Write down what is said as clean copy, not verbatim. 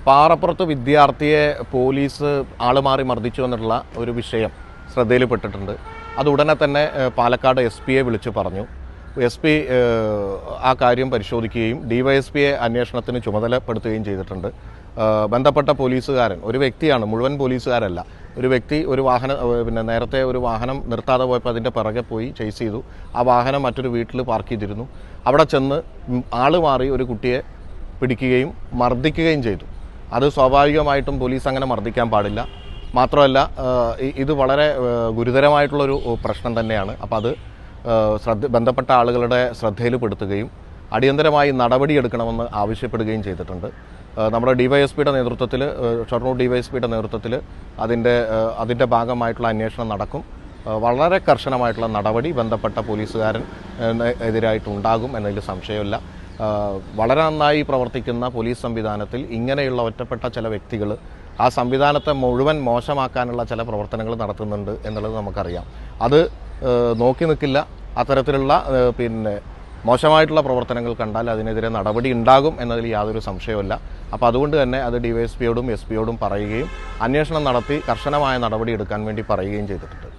പാറപ്പുറത്ത് വിദ്യാർത്ഥിയെ പോലീസ് ആളുമാറി മർദ്ദിച്ചു എന്നുള്ള ഒരു വിഷയം ശ്രദ്ധയിൽപ്പെട്ടിട്ടുണ്ട്. അത് ഉടനെ തന്നെ പാലക്കാട് SP-യെ വിളിച്ചു പറഞ്ഞു. SP ആ കാര്യം പരിശോധിക്കുകയും DYSP-യെ അന്വേഷണത്തിന് ചുമതലപ്പെടുത്തുകയും ചെയ്തിട്ടുണ്ട്. ബന്ധപ്പെട്ട പോലീസുകാരൻ ഒരു വ്യക്തിയാണ്, മുഴുവൻ പോലീസുകാരല്ല. ഒരു വ്യക്തി ഒരു വാഹനം നേരത്തെ ഒരു വാഹനം നിർത്താതെ പോയപ്പോൾ അതിൻ്റെ പിറകെ പോയി ചേസ് ചെയ്തു. ആ വാഹനം മറ്റൊരു വീട്ടിൽ പാർക്ക് ചെയ്തിരുന്നു. അവിടെ ചെന്ന് ആള് മാറി ഒരു കുട്ടിയെ പിടിക്കുകയും മർദ്ദിക്കുകയും ചെയ്തു. അത് സ്വാഭാവികമായിട്ടും പോലീസ് അങ്ങനെ മർദ്ദിക്കാൻ പാടില്ല. മാത്രമല്ല ഇത് വളരെ ഗുരുതരമായിട്ടുള്ളൊരു പ്രശ്നം തന്നെയാണ്. അപ്പോൾ അത് ബന്ധപ്പെട്ട ആളുകളുടെ ശ്രദ്ധയിൽപ്പെടുത്തുകയും അടിയന്തരമായി നടപടിയെടുക്കണമെന്ന് ആവശ്യപ്പെടുകയും ചെയ്തിട്ടുണ്ട്. നമ്മുടെ DYSP-യുടെ നേതൃത്വത്തിൽ, ഷൊർണൂർ DYSP-യുടെ നേതൃത്വത്തിൽ അതിൻ്റെ ഭാഗമായിട്ടുള്ള അന്വേഷണം നടക്കും. വളരെ കർശനമായിട്ടുള്ള നടപടി ബന്ധപ്പെട്ട പോലീസുകാരൻ എതിരായിട്ടുണ്ടാകും എന്നതിൽ സംശയമില്ല. വളരെ നന്നായി പ്രവർത്തിക്കുന്ന പോലീസ് സംവിധാനത്തിൽ ഇങ്ങനെയുള്ള ഒറ്റപ്പെട്ട ചില വ്യക്തികൾ ആ സംവിധാനത്തെ മുഴുവൻ മോശമാക്കാനുള്ള ചില പ്രവർത്തനങ്ങൾ നടത്തുന്നുണ്ട് എന്നുള്ളത് നമുക്കറിയാം. അത് നോക്കി നിൽക്കില്ല. അത്തരത്തിലുള്ള മോശമായിട്ടുള്ള പ്രവർത്തനങ്ങൾ കണ്ടാൽ അതിനെതിരെ നടപടി ഉണ്ടാകും എന്നതിൽ യാതൊരു സംശയവുമില്ല. അപ്പോൾ അതുകൊണ്ട് തന്നെ അത് DYSP-യോടും SP-യോടും പറയുകയും അന്വേഷണം നടത്തി കർശനമായ നടപടി എടുക്കാൻ വേണ്ടി പറയുകയും ചെയ്തിട്ടുണ്ട്.